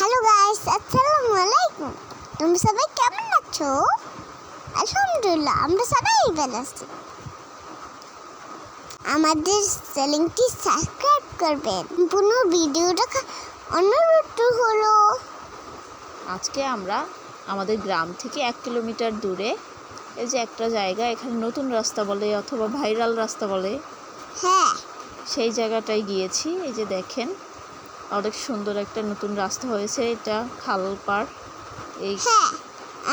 Hello guys, আসসালামু আলাইকুম। তোমরা সবাই কেমন আছো? আলহামদুলিল্লাহ, আমরা সবাই ভালো আছি। আমাদের চ্যানেলটি সাবস্ক্রাইব করবেন। পুরো ভিডিওটা অনুরোধ হলো। আজকে আমরা আমাদের গ্রাম থেকে 1 কিলোমিটার দূরে এই যে একটা জায়গা, এখানে নতুন রাস্তা বলে অথবা ভাইরাল রাস্তা বলে, হ্যাঁ, সেই জায়গাটায় গিয়েছি। এই যে দেখেন, অনেক সুন্দর একটা নতুন রাস্তা হয়েছে। এটা খালপাড়। এই হ্যাঁ,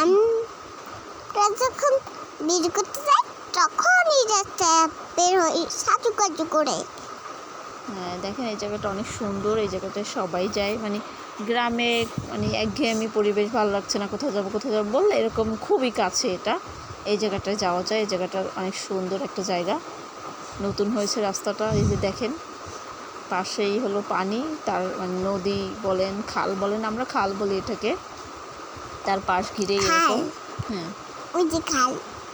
আমরা যখন বের করতে যাই তখনই রাস্তা বের হই সাজুকাজু করে। হ্যাঁ, দেখেন এই জায়গাটা অনেক সুন্দর। এই জায়গাটায় সবাই যায়, মানে গ্রামে মানে একঘেয়েমি পরিবেশ, ভালো লাগছে না, কোথাও যাবো বললে এরকম খুবই কাছে এটা। এই জায়গাটায় যাওয়া যায়। এই জায়গাটা অনেক সুন্দর একটা জায়গা, নতুন হয়েছে রাস্তাটা। এই যে দেখেন, পাশেই হলো পানি, তার মানে নদী বলেন, খাল বলেন, আমরা খাল বলি এটাকে। তার পাশ ঘিরে এরকম, হ্যাঁ, ওই যে খাল,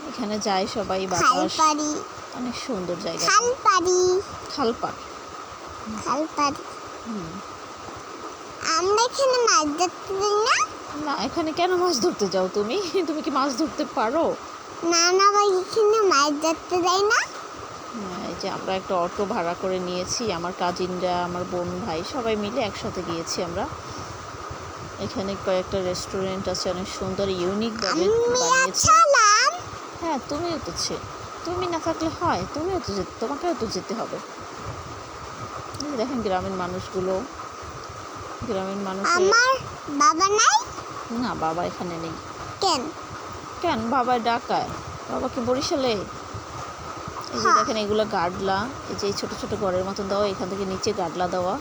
এখানে যায় সবাই, বাতাস, খালপাড়ি, অনেক সুন্দর জায়গা। খালপাড়ি, খালপাড়। খালপাড়ি। আমরা এখানে মাছ ধরতে যাই না? না, এখানে কেন মাছ ধরতে যাও তুমি? তুমি কি মাছ ধরতে পারো? না না ভাই, এখানে মাছ ধরতে যাই না? এই যে আমরা একটা অটো ভাড়া করে নিয়েছি, আমার কাজিনরা, আমার বোন ভাই সবাই মিলে একসাথে গিয়েছি আমরা। এখানে কয়েকটা রেস্টুরেন্ট আছে, অনেক সুন্দর ইউনিক ভাবে বানিয়েছে। হ্যাঁ, তুমিও তো তুমি না থাকলে হয়, তোমাকেও তো যেতে হবে। দেখেন গ্রামের মানুষগুলো, গ্রামের মানুষ। আমার বাবা নাই? না, বাবা এখানে নেই। কেন? বাবা ঢাকায়। বাবাকে বরিশালে। এই যে দেখেন, এগুলো গাডলা। এই যে ছোট ছোট ঘরের মতন দেওয়া, এখান থেকে নিচে গাডলা দেওয়া।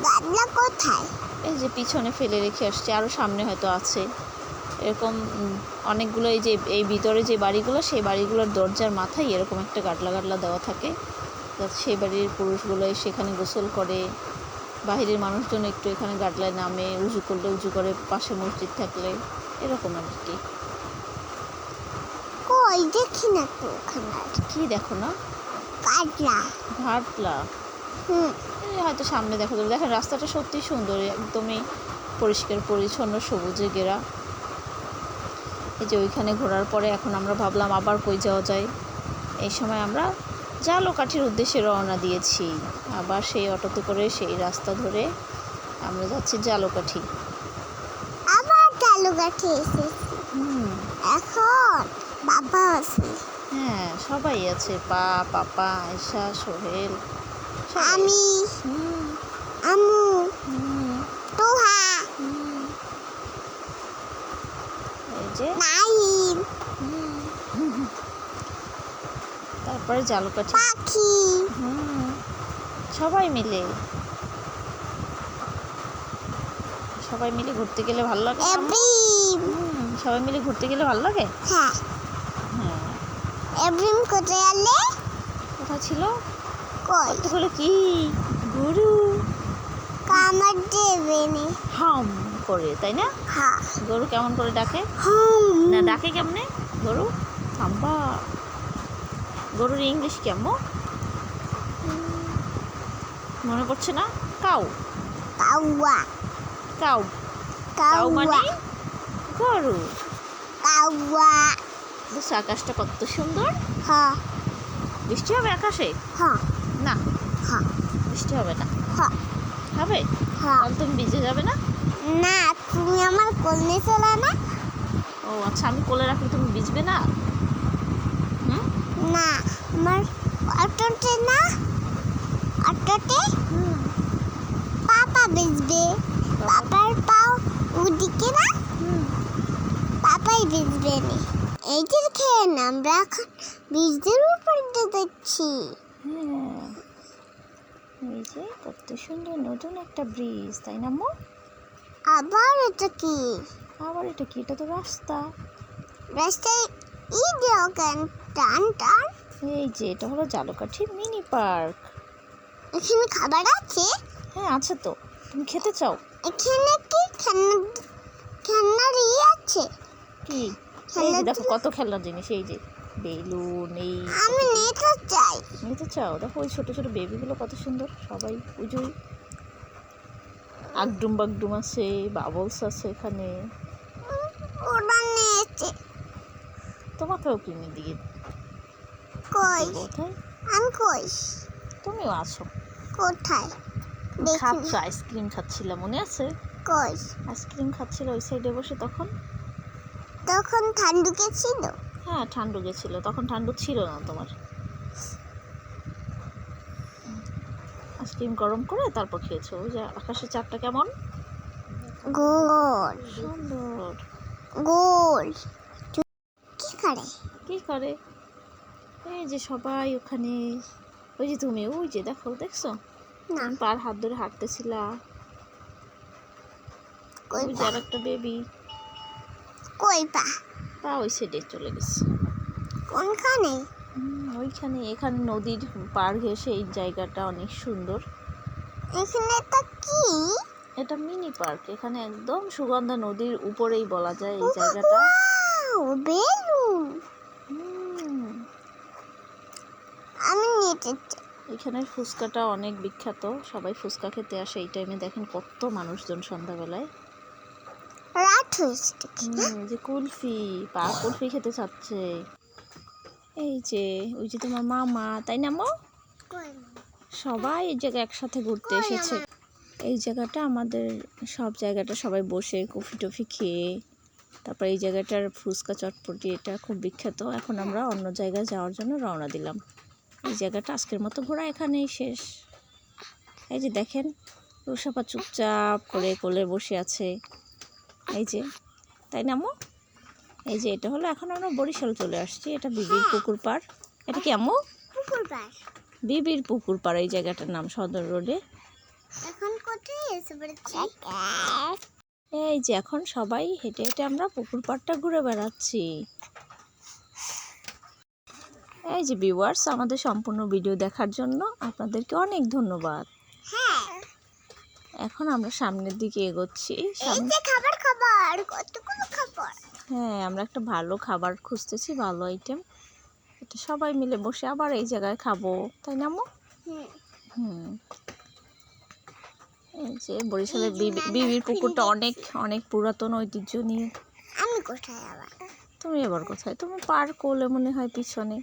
গাডলা কোথায়? এই যে পিছনে ফেলে রেখে আসছে, আরও সামনে হয়তো আছে এরকম অনেকগুলো। এই যে এই ভিতরে যে বাড়িগুলো, সেই বাড়িগুলোর দরজার মাথায় এরকম একটা গাডলা দেওয়া থাকে, যাতে সেই বাড়ির পুরুষগুলো সেখানে গোসল করে। বাহিরের মানুষজন একটু এখানে গাডলায় নামে, উজু করলে উজু করে, পাশে মসজিদ থাকলে, এরকম আর কি। কই দেখি না তো ওখানে। কি দেখো না? গাডলা। হয়তো সামনে দেখো। দেখেন রাস্তাটা সত্যি সুন্দর, একদমই পরিষ্কার পরিচ্ছন্ন, সবুজে ঘেরা। এই যে ওইখানে ঘোরার পরে এখন আমরা ভাবলাম আবার কই যাওয়া যায়। এই সময় আমরা জালকাঠির উদ্দেশ্যে রওনা দিয়েছি। আবার সেই অটোতে করে সেই রাস্তা ধরে আমরা যাচ্ছি জালকাঠি। আবার জালকাঠি এসেছি। এখন বাবা আছে। হ্যাঁ, সবাই আছে, পাপা, আয়শা, সোহেল, আমি, আম্মু, তোহা, এই যে নাইম, তারপরে জালকাঠি, পাখি, সবাই মিলে ঘুরতে গেলে ভালো লাগে। সবাই মিলে ঘুরতে গেলে ভালো লাগে। হ্যাঁ, এব্রিম কোথায় আলে? কোথায় ছিল? কতগুলো কি গরু কামড় দেবে হাম করে, তাই না? হ্যাঁ। গরু কেমন করে ডাকে? না, ডাকে কেমনে গরু? হাম্বা। গরুর ইংলিশ কেমন মনে পড়ছে না? কাউ। কাউয়া। কাউ। কাউ মানে গরু। কাউয়া। আকাশটা কত সুন্দর। হ্যাঁ। বৃষ্টি হবে আকাশে? হ্যাঁ। না, হ্যাঁ, বৃষ্টি হবে না। হ্যাঁ, হবে? হ্যাঁ। তাহলে তুমি ভিজে যাবে না? না, তুমি আমার কোলে চলে না। ও আচ্ছা, আমি কোলে রাখলে তুমি ভিজবে না? না, আমার অটোতে না, অটোতে পাপা ভিজবে। পাপার পাও ওদিকে না, পাপাই ভিজবে না। এই যে দেখেন, আমরা এখন ব্রিজের উপর দিয়ে যাচ্ছি। এই যে কত সুন্দর নতুন একটা ব্রিজ, তাই না মো? আবার এটা কি? এটা তো রাস্তা। রাস্তায় দেও কেন? টান টান। এই যে এটা হলো জালকাঠি মিনি পার্ক। এখানে খাবার আছে? হ্যাঁ, আছে তো। তুমি খেতে চাও? এখানে কি খেলনার আছে? কি? এই যে দেখো কত খেলনার জিনিস। এই যে বেলুন, এই আমি নিতে চাই। নিতে চাও? দেখো ওই ছোট ছোট বেবিগুলো কত সুন্দর, সবাই পুজোই। আগডুম বাগডুম আছে, বাবলস আছে এখানে। ওরা নিয়েছে। তোমাকেও কিনে দিয়ে কই? কোথায়? আমি কই? তুমিও আছো কোথায়? খাচ্ছ, আইসক্রিম খাচ্ছিল, মনে আছে? কই? আইসক্রিম খাচ্ছিল ওই সাইডে বসে তখন। তখন ঠান্ডুকে ছিল। হ্যাঁ, ঠান্ডু গেছিল তখন, ঠান্ডু ছিল না তোমার। আইসক্রিম গরম করে তারপর খেয়েছো। ওই যে আকাশের চাঁদটা কেমন গোল সুন্দর। গোল। কি করে? কি করে? এই যে সবাই ওখানে, ওই যে তুমি, ওই যে দেখো, দেখছো না। পার হাত ধরে হাঁটতেছিলা। কই ওই যে আর একটা বেবি, কই পা? পা ওই সাইডে চলে গেছে। কোনখানে? ওইখানে, এখানে নদীর পার ঘেঁষে এই জায়গাটা অনেক সুন্দর। এখানে তা কি? এটা মিনি পার্ক, এখানে একদম সুগন্ধা নদীর উপরেই বলা যায় এই জায়গাটা। Wow, balloon. আমি নিতে চাই। এখানের ফুচকাটা অনেক বিখ্যাত, সবাই ফুচকা খেতে আসে এই টাইমে। দেখেন কত মানুষজন সন্ধ্যাবেলায়। রাত হয়েছে। যে কুলফি, পা কুলফি খেতে চাচ্ছে। এই যে ওই যে তোমার মামা, তাই না মা? সবাই এই জায়গায় একসাথে ঘুরতে এসেছে। এই জায়গাটা আমাদের, সব জায়গাটা সবাই বসে কফি টফি খেয়ে, তারপর এই জায়গাটার ফুচকা চটপটি এটা খুব বিখ্যাত। এখন আমরা অন্য জায়গায় যাওয়ার জন্য রওনা দিলাম। এই জায়গাটা আজকের মতো ঘোরা এখানেই শেষ। এই যে দেখেন রুষাপা চুপচাপ করে কোলে বসে আছে, এই যে, তাই না আম্মু? এই যে এটা হলো, এখন আমরা বরিশাল চলে আসছি। এটা বিবির পুকুর পাড়। এটা কি আম্মু? পুকুর পাড়। বিবির পুকুর পাড় এই জায়গাটার নাম, সদর রোডে। এখন কোথায় এসে পড়েছি? এই যে এখন সবাই হেঁটে হেঁটে আমরা পুকুর পাড়টা ঘুরে বেড়াচ্ছি। এই যে ভিউয়ার্স, আমাদের সম্পূর্ণ ভিডিও দেখার জন্য আপনাদেরকে অনেক ধন্যবাদ। হ্যাঁ, এখন আমরা সামনের দিকে এগোচ্ছি। এই যে খাবার খাবার, কতগুলো খাবার। হ্যাঁ, আমরা একটা ভালো খাবার খুঁজতেছি, ভালো আইটেম। এটা সবাই মিলে বসে আবার এই জায়গায় খাবো, তাই না আম্মু? এই যে বরিশালের বিবির পুকুরটা অনেক অনেক পুরাতন ঐতিহ্য নিয়ে। আমি কোথায় আবার? তুমি এবার কোথায়? তুমি পার করলে মনে হয় পিছনে।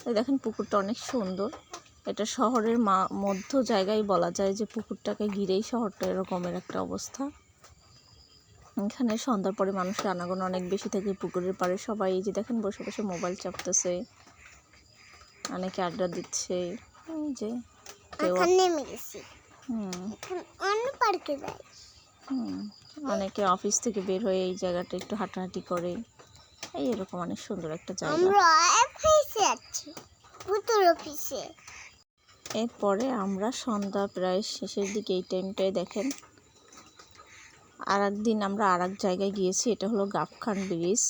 এই দেখেন পুকুরটা অনেক সুন্দর। এটা শহরের মধ্য জায়গায় বলা যায়, যে পুকুরটাকে ঘিরেই শহরটা এরকমের একটা অবস্থা। এখানে সন্ধ্যার পরে মানুষের আনাগোনা অনেক বেশি থাকে পুকুরের পাড়ে। সবাই এই যে দেখেন বসে বসে মোবাইল চাপতেছে, অনেকে আড্ডা দিচ্ছে। এই যে এখন নেমে গেছি। এখন অন্য পার্কে যাই। অনেকে অফিস থেকে বের হয়ে এই জায়গাটা একটু হাঁটাহাঁটি করে। এই এরকম অনেক সুন্দর একটা জায়গা। আমরা অফিসে আছি, পুতুল অফিসে। এরপরে আমরা সন্ধ্যা প্রায় শেষের দিকে এই টাইমটায় দেখেন আর একদিন আমরা আর এক জায়গায় গিয়েছি। এটা হলো গাবখান ব্রিজ।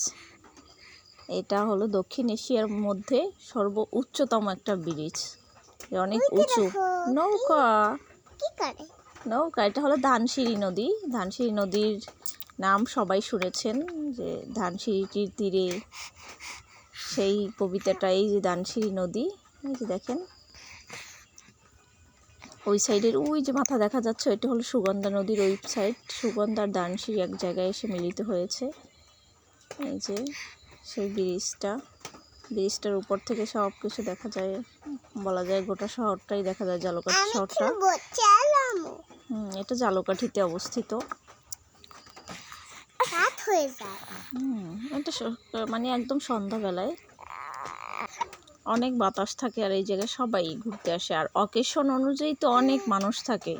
এটা হলো দক্ষিণ এশিয়ার মধ্যে সর্বোচ্চতম একটা ব্রিজ, অনেক উঁচু। নৌকা, কি করে? নৌকা, এটা হলো ধানসিঁড়ি নদী। ধানসিঁড়ি নদীর নাম সবাই শুনেছেন, যে ধানসিঁড়িটির তীরে সেই কবিতাটা। এই যে ধানসিঁড়ি নদী, এই যে দেখেন ওই সাইডের ওই যে মাথা দেখা যাচ্ছে, এটা হলো সুগন্ধা নদীর ওই সাইড। সুগন্ধা আর ধানসিঁড়ি এক জায়গায় এসে মিলিত হয়েছে। এই যে সেই ব্রিজটার উপর থেকে সব কিছু দেখা যায়, বলা যায় গোটা শহরটাই দেখা যায়, জালকাঠি শহরটা। এটা জালকাঠিতে অবস্থিত। রাত হয়ে যায়। এটা মানে একদম সন্ধ্যাবেলায় অনেক বাতাস থাকে, আর এই জায়গায় সবাই ঘুরতে আসে। আর অকেশন অনুযায়ী তো অনেক মানুষ থাকে।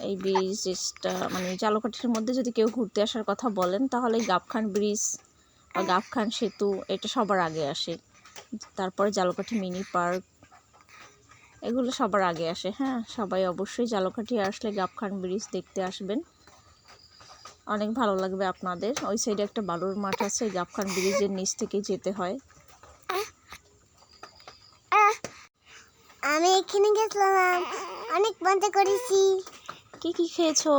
এই ব্রিজটা মানে জালকাঠির মধ্যে যদি কেউ ঘুরতে আসার কথা বলেন, তাহলে গাবখান ব্রিজ বা গাবখান সেতু এটা সবার আগে আসে। তারপরে জালকাঠি মিনি পার্ক, এগুলো সবার আগে আসে। হ্যাঁ, সবাই অবশ্যই জালকাঠি আসলে গাবখান ব্রিজ দেখতে আসবেন, অনেক ভালো লাগবে আপনাদের। ওই সাইডে একটা বালুর মাঠ আছে, গাবখান ব্রিজের নিচ থেকে যেতে হয়। আমি এখানে গেছিলাম, অনেক মজা করেছি। কি কি খেয়েছো?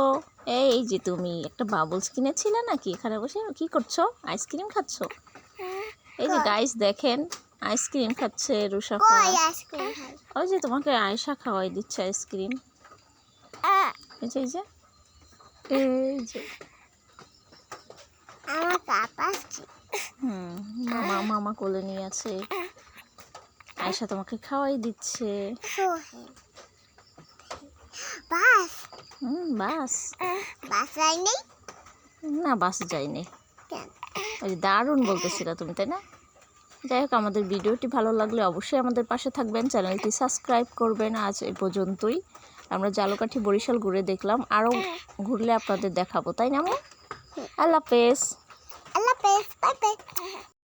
এই যে তুমি একটা বাবলস কিনেছিলে নাকি? এখানে বসে কি করছো? আইসক্রিম খাচ্ছো? এই যে গাইস দেখেন আইসক্রিম খাচ্ছে রুশাফা। কই আইসক্রিম খাই? ওই যে তোমাকে আয়েশা খাওয়াই দিচ্ছে আইসক্রিম। এই যে এই যে আমার কাপ আসছে। মামা কোলে নিয়ে আছে। আয়েশা তোমাকে খাওয়াই দিচ্ছে। সোহেল বাস বাস বাস যায়নি না, বাস যায়নি। কেন? ওই যে দারুণ বলতেছিল তুমি, তাই না? যাই হোক, আমাদের ভিডিওটি ভালো লাগলে অবশ্যই আমাদের পাশে থাকবেন, চ্যানেলটি সাবস্ক্রাইব করবেন। আজ এই পর্যন্তই। আমরা জালকাঠি বরিশাল ঘুরে দেখলাম, আরও ঘুরলে আপনাদের দেখাবো, তাই না? আল্লাহ হাফেজ। আল্লাহ হাফেজ, বাই বাই।